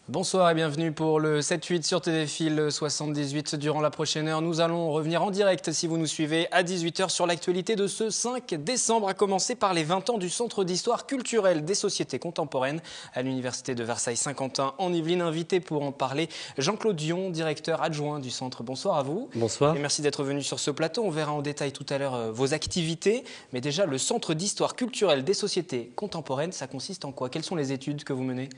Bonsoir et bienvenue pour le 7-8 sur TVFil 78. Durant la prochaine heure, nous allons revenir en direct, si vous nous suivez, à 18h sur l'actualité de ce 5 décembre, à commencer par les 20 ans du Centre d'histoire culturelle des sociétés contemporaines à l'Université de Versailles-Saint-Quentin en Yvelines. Invité pour en parler, Jean-Claude Dion, directeur adjoint du centre. Bonsoir à vous. Bonsoir. Et merci d'être venu sur ce plateau. On verra en détail tout à l'heure vos activités. Mais déjà, le Centre d'histoire culturelle des sociétés contemporaines, ça consiste en quoi? Quelles sont les études que vous menez?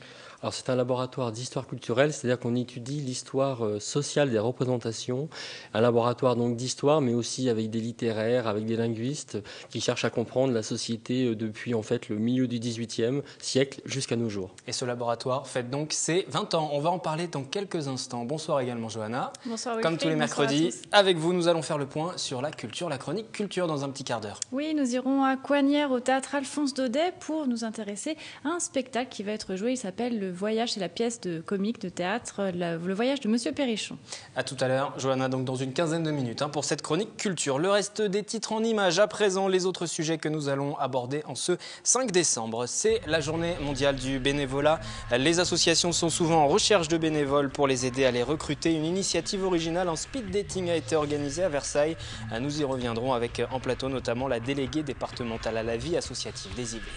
Alors c'est un laboratoire d'histoire culturelle, c'est-à-dire qu'on étudie l'histoire sociale des représentations, un laboratoire donc d'histoire, mais aussi avec des littéraires, avec des linguistes qui cherchent à comprendre la société depuis en fait le milieu du XVIIIe siècle jusqu'à nos jours. Et ce laboratoire fête donc ses 20 ans. On va en parler dans quelques instants. Bonsoir également Johanna. Bonsoir Wilfried. Comme tous les mercredis, avec vous, nous allons faire le point sur la culture, la chronique culture dans un petit quart d'heure. Oui, nous irons à Coignières au théâtre Alphonse Daudet pour nous intéresser à un spectacle qui va être joué. Il s'appelle Le Voyage, c'est la pièce de comique de théâtre, le Voyage de Monsieur Perrichon. À tout à l'heure, Johanna, donc dans une quinzaine de minutes pour cette chronique culture. Le reste des titres en images à présent, les autres sujets que nous allons aborder en ce 5 décembre. C'est la journée mondiale du bénévolat. Les associations sont souvent en recherche de bénévoles pour les aider à les recruter. Une initiative originale en speed dating a été organisée à Versailles. Nous y reviendrons avec en plateau notamment la déléguée départementale à la vie associative des Yvelines.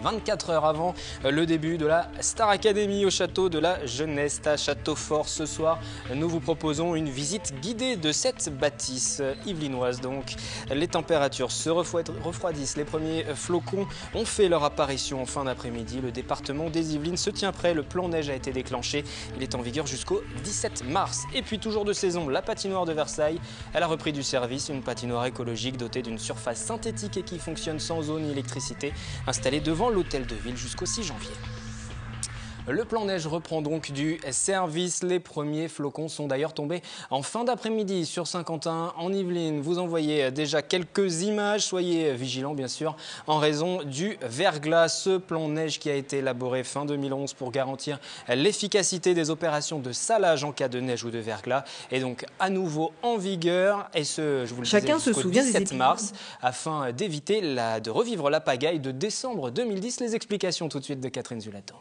24 heures avant le début de la Star Academy au château de la Jeunesse à Châteaufort. Ce soir, nous vous proposons une visite guidée de cette bâtisse yvelinoise. Donc, les températures se refroidissent. Les premiers flocons ont fait leur apparition en fin d'après-midi. Le département des Yvelines se tient prêt. Le plan neige a été déclenché. Il est en vigueur jusqu'au 17 mars. Et puis, toujours de saison, la patinoire de Versailles. Elle a repris du service. Une patinoire écologique dotée d'une surface synthétique et qui fonctionne sans eau ni électricité, installée devant l'hôtel de ville jusqu'au 6 janvier. Le plan neige reprend donc du service. Les premiers flocons sont d'ailleurs tombés en fin d'après-midi sur Saint-Quentin en Yvelines. Vous en voyez déjà quelques images. Soyez vigilants bien sûr en raison du verglas. Ce plan neige qui a été élaboré fin 2011 pour garantir l'efficacité des opérations de salage en cas de neige ou de verglas est donc à nouveau en vigueur. Et ce, je vous le disais, jusqu'au 17 mars afin d'éviter de revivre la pagaille de décembre 2010. Les explications tout de suite de Catherine Zulato.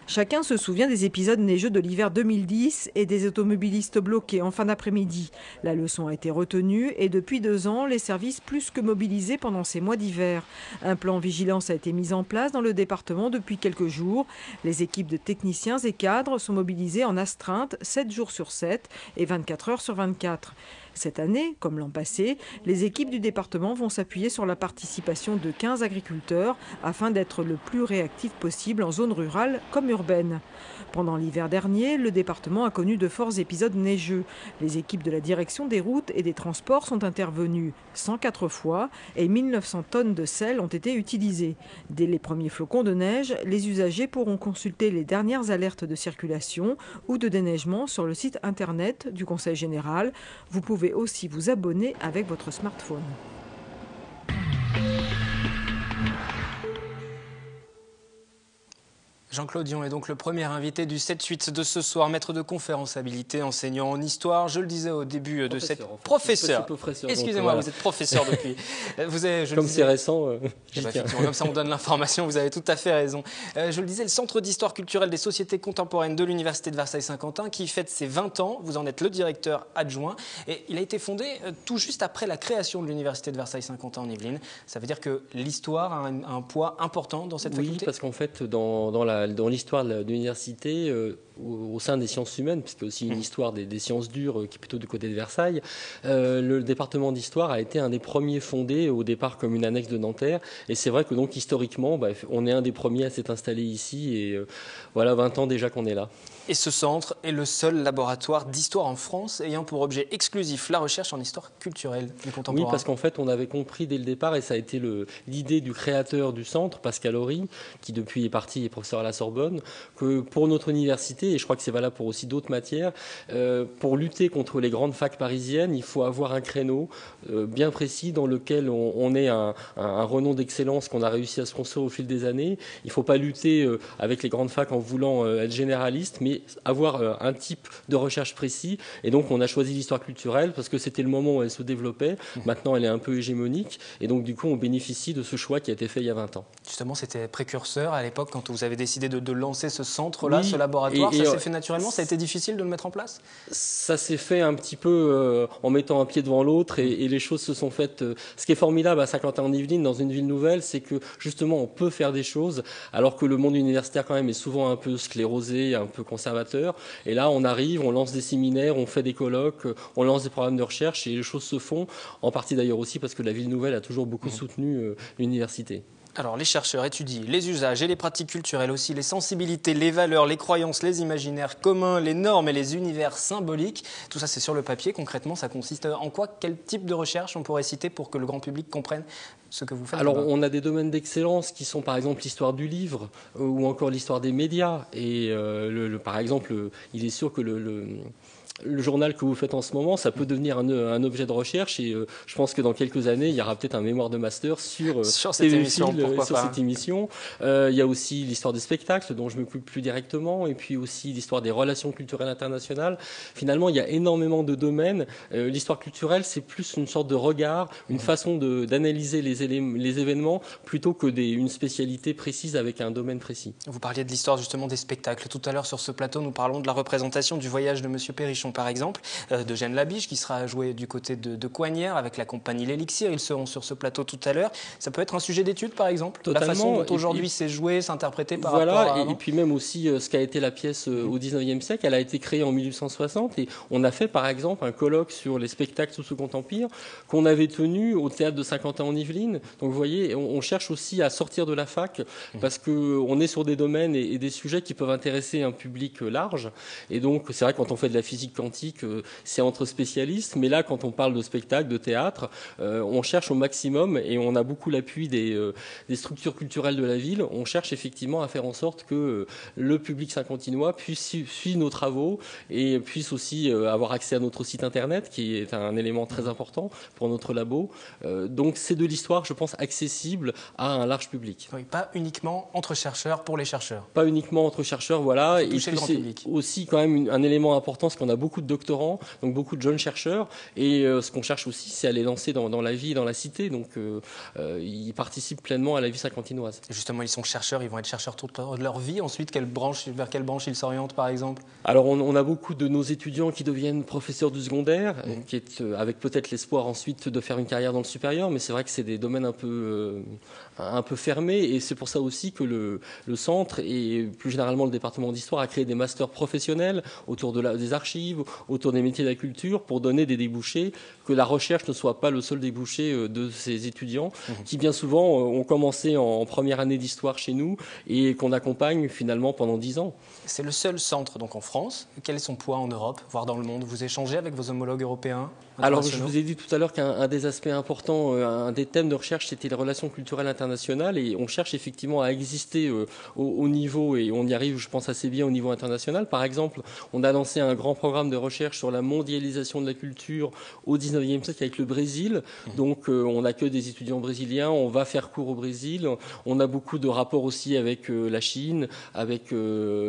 Chacun se souvient des épisodes neigeux de l'hiver 2010 et des automobilistes bloqués en fin d'après-midi. La leçon a été retenue et depuis 2 ans, les services plus que mobilisés pendant ces mois d'hiver. Un plan vigilance a été mis en place dans le département depuis quelques jours. Les équipes de techniciens et cadres sont mobilisées en astreinte 7 jours sur 7 et 24 heures sur 24. Cette année, comme l'an passé, les équipes du département vont s'appuyer sur la participation de 15 agriculteurs afin d'être le plus réactif possible en zone rurale comme urbaine. Pendant l'hiver dernier, le département a connu de forts épisodes neigeux. Les équipes de la direction des routes et des transports sont intervenues 104 fois et 1900 tonnes de sel ont été utilisées. Dès les premiers flocons de neige, les usagers pourront consulter les dernières alertes de circulation ou de déneigement sur le site internet du Conseil général. Vous pouvez aussi vous abonner avec votre smartphone. Jean-Claude Dion est donc le premier invité du 7-8 de ce soir, maître de conférence habilité, enseignant en histoire. Je le disais au début de cette... Professeur. Excusez-moi, vous êtes professeur depuis... Comme c'est récent, comme ça on donne l'information, vous avez tout à fait raison. Je le disais, le Centre d'histoire culturelle des sociétés contemporaines de l'Université de Versailles-Saint-Quentin qui fête ses 20 ans. Vous en êtes le directeur adjoint et il a été fondé tout juste après la création de l'Université de Versailles-Saint-Quentin en Yvelines. Ça veut dire que l'histoire a un poids important dans cette faculté ? Oui, parce qu'en fait, dans l'histoire de l'université, au sein des sciences humaines, puisqu'il y a aussi une histoire des sciences dures qui est plutôt du côté de Versailles, le département d'histoire a été un des premiers fondés au départ comme une annexe de Nanterre. Et c'est vrai que donc historiquement, on est un des premiers à s'être installé ici. Et voilà 20 ans déjà qu'on est là. Et ce centre est le seul laboratoire d'histoire en France ayant pour objet exclusif la recherche en histoire culturelle du contemporain. Oui, parce qu'en fait, on avait compris dès le départ, et ça a été l'idée du créateur du centre, Pascal Horry, qui depuis est parti, est professeur à la Sorbonne, que pour notre université, l'université, et je crois que c'est valable pour aussi d'autres matières. Pour lutter contre les grandes facs parisiennes, il faut avoir un créneau bien précis dans lequel on ait un renom d'excellence qu'on a réussi à se construire au fil des années. Il ne faut pas lutter avec les grandes facs en voulant être généraliste, mais avoir un type de recherche précis. Et donc, on a choisi l'histoire culturelle parce que c'était le moment où elle se développait. Maintenant, elle est un peu hégémonique. Et donc, du coup, on bénéficie de ce choix qui a été fait il y a 20 ans. Justement, c'était précurseur à l'époque quand vous avez décidé de lancer ce centre-là, oui, ce laboratoire. Ça s'est fait naturellement? Ça a été difficile de le mettre en place? Ça s'est fait un petit peu en mettant un pied devant l'autre et les choses se sont faites. Ce qui est formidable à Saint-Quentin-en-Yvelines, dans une ville nouvelle, c'est que justement, on peut faire des choses alors que le monde universitaire quand même est souvent un peu sclérosé, un peu conservateur. Et là, on arrive, on lance des séminaires, on fait des colloques, on lance des programmes de recherche et les choses se font, en partie d'ailleurs aussi parce que la ville nouvelle a toujours beaucoup soutenu l'université. Alors, les chercheurs étudient les usages et les pratiques culturelles aussi, les sensibilités, les valeurs, les croyances, les imaginaires communs, les normes et les univers symboliques. Tout ça, c'est sur le papier. Concrètement, ça consiste en quoi? Quel type de recherche on pourrait citer pour que le grand public comprenne ce que vous faites? Alors, on a des domaines d'excellence qui sont, par exemple, l'histoire du livre ou encore l'histoire des médias. Et par exemple, il est sûr que le journal que vous faites en ce moment, ça peut devenir un objet de recherche et je pense que dans quelques années, il y aura peut-être un mémoire de master sur cette émission. Cette émission. Il y a aussi l'histoire des spectacles dont je m'occupe plus directement et puis aussi l'histoire des relations culturelles internationales. Finalement, il y a énormément de domaines. L'histoire culturelle, c'est plus une sorte de regard, une façon d'analyser les événements plutôt que une spécialité précise avec un domaine précis. Vous parliez de l'histoire justement des spectacles. Tout à l'heure sur ce plateau, nous parlons de la représentation du voyage de Monsieur Perrichon, par exemple, d'Eugène Labiche, qui sera joué du côté de Coignères avec la compagnie L'Élixir. Ils seront sur ce plateau tout à l'heure. Ça peut être un sujet d'étude, par exemple? Totalement. La façon dont aujourd'hui c'est joué, s'interprété par rapport à avant. Et puis même aussi ce qu'a été la pièce au 19e siècle. Elle a été créée en 1860 et on a fait, par exemple, un colloque sur les spectacles sous Second Empire qu'on avait tenu au théâtre de Saint-Quentin-en-Yvelines. Donc vous voyez, on cherche aussi à sortir de la fac parce qu'on est sur des domaines et des sujets qui peuvent intéresser un public large. Et donc, c'est vrai, quand on fait de la physique quantique, c'est entre spécialistes, mais là, quand on parle de spectacle, de théâtre, on cherche au maximum et on a beaucoup l'appui des structures culturelles de la ville. On cherche effectivement à faire en sorte que le public saint-quentinois puisse suivre nos travaux et puisse aussi avoir accès à notre site internet, qui est un élément très important pour notre labo. Donc, c'est de l'histoire, je pense, accessible à un large public. Oui, pas uniquement entre chercheurs pour les chercheurs. Pas uniquement entre chercheurs, voilà. Et puis c'est aussi quand même un élément important, parce qu'on a beaucoup de doctorants, donc beaucoup de jeunes chercheurs, et ce qu'on cherche aussi, c'est à les lancer dans la vie, dans la cité, donc ils participent pleinement à la vie saint-quentinoise. Et justement, ils sont chercheurs, ils vont être chercheurs toute leur vie. Ensuite, vers quelle branche ils s'orientent, par exemple? Alors, on a beaucoup de nos étudiants qui deviennent professeurs du secondaire, qui est avec peut-être l'espoir ensuite de faire une carrière dans le supérieur, mais c'est vrai que c'est des domaines un peu fermés, et c'est pour ça aussi que le centre et plus généralement le département d'histoire a créé des masters professionnels autour des archives, autour des métiers de la culture, pour donner des débouchés, que la recherche ne soit pas le seul débouché de ces étudiants qui bien souvent ont commencé en première année d'histoire chez nous et qu'on accompagne finalement pendant 10 ans. C'est le seul centre donc en France. Quel est son poids en Europe, voire dans le monde? Vous échangez avec vos homologues européens? Alors, je vous ai dit tout à l'heure qu'un des aspects importants, un des thèmes de recherche, c'était les relations culturelles internationales, et on cherche effectivement à exister au niveau, et on y arrive, je pense, assez bien au niveau international. Par exemple, on a lancé un grand programme de recherche sur la mondialisation de la culture au 19e siècle avec le Brésil. Donc, on accueille des étudiants brésiliens, on va faire cours au Brésil. On a beaucoup de rapports aussi avec la Chine, avec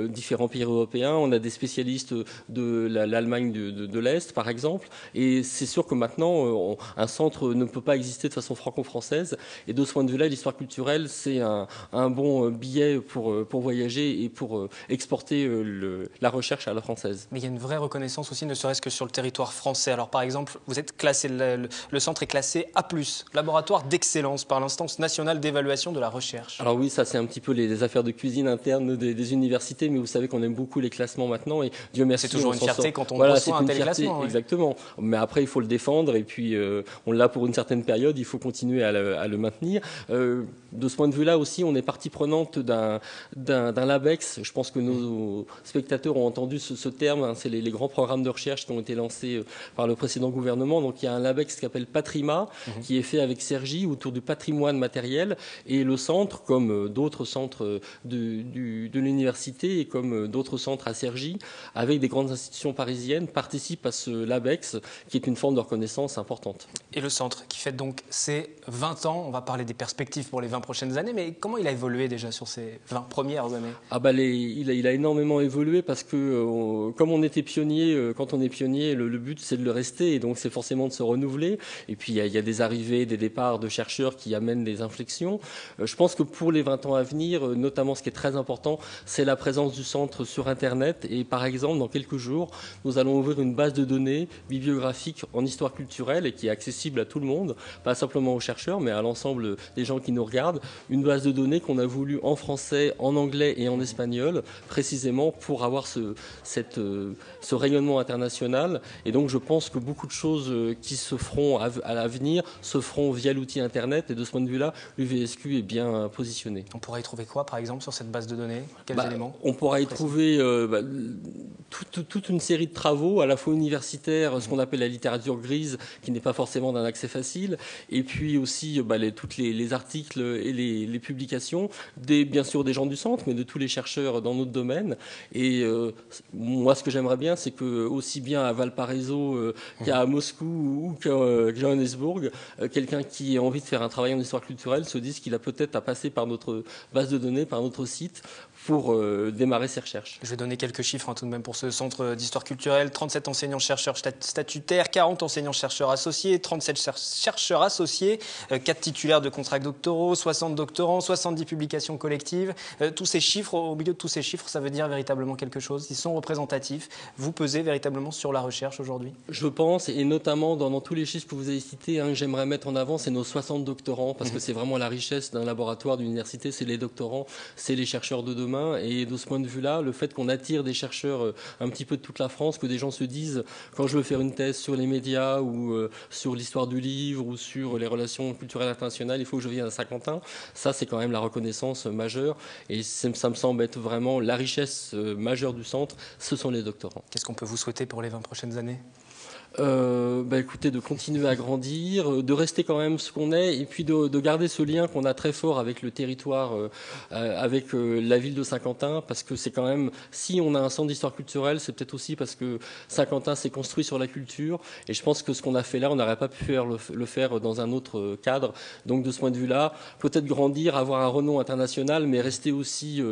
différents pays européens. On a des spécialistes de l'Allemagne de l'Est, par exemple. Et c'est sûr que maintenant, un centre ne peut pas exister de façon franco-française. Et de ce point de vue-là, l'histoire culturelle, c'est un bon billet pour voyager et pour exporter la recherche à la française. Mais il y a une vraie reconnaissance aussi, ne serait-ce que sur le territoire français. Alors par exemple, vous êtes classé, le centre est classé A+, laboratoire d'excellence par l'instance nationale d'évaluation de la recherche. Alors oui, ça c'est un petit peu les affaires de cuisine internes des universités, mais vous savez qu'on aime beaucoup les classements maintenant, et Dieu merci. C'est toujours une fierté quand on reçoit un tel classement. Exactement. Mais après, il faut le défendre, et puis on l'a pour une certaine période, il faut continuer continuer à le maintenir. De ce point de vue-là aussi, on est partie prenante d'un LabEx. Je pense que nos spectateurs ont entendu ce terme. Hein, c'est les grands programmes de recherche qui ont été lancés par le précédent gouvernement. Donc il y a un LabEx qui s'appelle Patrima, qui est fait avec Cergy autour du patrimoine matériel. Et le centre, comme d'autres centres de l'université et comme d'autres centres à Cergy, avec des grandes institutions parisiennes, participe à ce LabEx, qui est une forme de reconnaissance importante. Et le centre qui fête donc ses 20 ans, on va parler des perspectives pour les 20 prochaines années, mais comment il a évolué déjà sur ces 20 premières années? Il a énormément évolué parce que comme on était pionnier, quand on est pionnier, le but c'est de le rester et donc c'est forcément de se renouveler. Et puis il y a des arrivées, des départs de chercheurs qui amènent des inflexions. Je pense que pour les 20 ans à venir, notamment ce qui est très important, c'est la présence du centre sur Internet. Et par exemple, dans quelques jours, nous allons ouvrir une base de données bibliographique en histoire culturelle et qui est accessible à tout le monde, pas simplement aux chercheurs, mais à l'ensemble des gens qui nous regardent. Une base de données qu'on a voulu en français, en anglais et en espagnol, précisément pour avoir ce rayonnement international. Et donc je pense que beaucoup de choses qui se feront à l'avenir se feront via l'outil Internet. Et de ce point de vue-là, l'UVSQ est bien positionné. On pourrait y trouver quoi, par exemple, sur cette base de données? Quels éléments? On pourra y trouver toute une série de travaux, à la fois universitaires, ce qu'on appelle la littérature grise, qui n'est pas forcément d'un accès facile, et puis aussi tous les articles et les publications, bien sûr des gens du centre, mais de tous les chercheurs dans notre domaine. Et moi, ce que j'aimerais bien, c'est que aussi bien à Valparaiso qu'à Moscou ou qu'à Johannesburg, quelqu'un qui a envie de faire un travail en histoire culturelle se dise qu'il a peut-être à passer par notre base de données, par notre site, pour démarrer ses recherches. Je vais donner quelques chiffres tout de même pour ce centre d'histoire culturelle. 37 enseignants-chercheurs statutaires, 40 enseignants-chercheurs associés, 37 chercheurs associés, 4 titulaires de contrats doctoraux, 60 doctorants, 70 publications collectives. Tous ces chiffres, au milieu de tous ces chiffres, ça veut dire véritablement quelque chose. Ils sont représentatifs. Vous pesez véritablement sur la recherche aujourd'hui? Je pense, et notamment dans tous les chiffres que vous avez cités, que j'aimerais mettre en avant, c'est nos 60 doctorants, parce que c'est vraiment la richesse d'un laboratoire, d'une université, c'est les doctorants, c'est les chercheurs de demain. Et de ce point de vue-là, le fait qu'on attire des chercheurs un petit peu de toute la France, que des gens se disent, quand je veux faire une thèse sur les médias ou sur l'histoire du livre ou sur les relations culturelles internationales, il faut que je vienne à Saint-Quentin. Ça, c'est quand même la reconnaissance majeure. Et ça me semble être vraiment la richesse majeure du centre, ce sont les doctorants. Qu'est-ce qu'on peut vous souhaiter pour les 20 prochaines années? Écoutez, de continuer à grandir, de rester quand même ce qu'on est, et puis de garder ce lien qu'on a très fort avec le territoire, avec la ville de Saint-Quentin, parce que c'est quand même, si on a un centre d'histoire culturelle, c'est peut-être aussi parce que Saint-Quentin s'est construit sur la culture, et je pense que ce qu'on a fait là, on n'aurait pas pu le faire dans un autre cadre. Donc de ce point de vue-là, peut-être grandir, avoir un renom international, mais rester aussi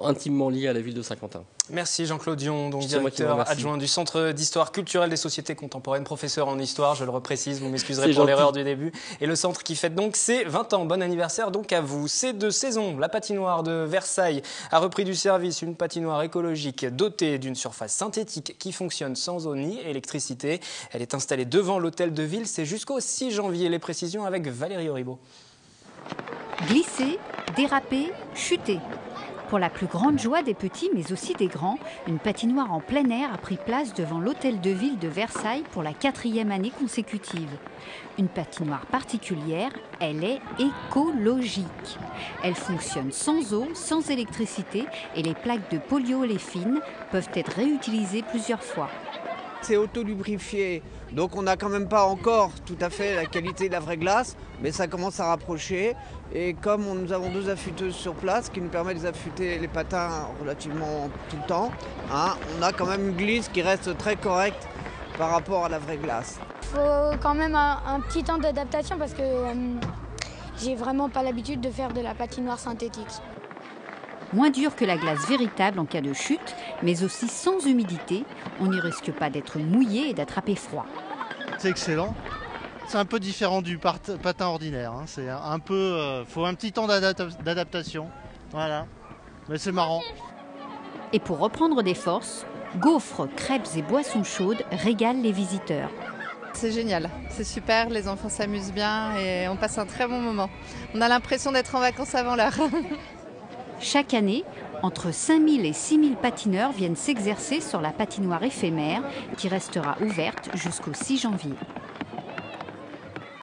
intimement lié à la ville de Saint-Quentin. Merci Jean-Claude Dion, donc directeur adjoint du Centre d'histoire culturelle des sociétés contemporaines, professeur en histoire, je le reprécise, vous m'excuserez pour l'erreur du début. Et le centre qui fête donc ses 20 ans. Bon anniversaire donc à vous. C'est de saison. La patinoire de Versailles a repris du service, une patinoire écologique dotée d'une surface synthétique qui fonctionne sans eau ni électricité. Elle est installée devant l'hôtel de ville. C'est jusqu'au 6 janvier. Les précisions avec Valérie Auribeau. Glisser, déraper, chuter. Pour la plus grande joie des petits, mais aussi des grands, une patinoire en plein air a pris place devant l'hôtel de ville de Versailles pour la 4e année consécutive. Une patinoire particulière, elle est écologique. Elle fonctionne sans eau, sans électricité et les plaques de polyolefine peuvent être réutilisées plusieurs fois. C'est auto-lubrifié, donc on n'a quand même pas encore tout à fait la qualité de la vraie glace, mais ça commence à rapprocher. Et comme nous avons 2 affûteuses sur place qui nous permettent d'affûter les patins relativement tout le temps, on a quand même une glisse qui reste très correcte par rapport à la vraie glace. Il faut quand même un petit temps d'adaptation parce que j'ai vraiment pas l'habitude de faire de la patinoire synthétique. Moins dur que la glace véritable en cas de chute, mais aussi sans humidité. On n'y risque pas d'être mouillé et d'attraper froid. C'est excellent. C'est un peu différent du patin ordinaire. C'est un peu, faut un petit temps d'adaptation. Voilà. Mais c'est marrant. Et pour reprendre des forces, gaufres, crêpes et boissons chaudes régalent les visiteurs. C'est génial, c'est super, les enfants s'amusent bien et on passe un très bon moment. On a l'impression d'être en vacances avant l'heure. Chaque année, entre 5000 et 6000 patineurs viennent s'exercer sur la patinoire éphémère qui restera ouverte jusqu'au 6 janvier.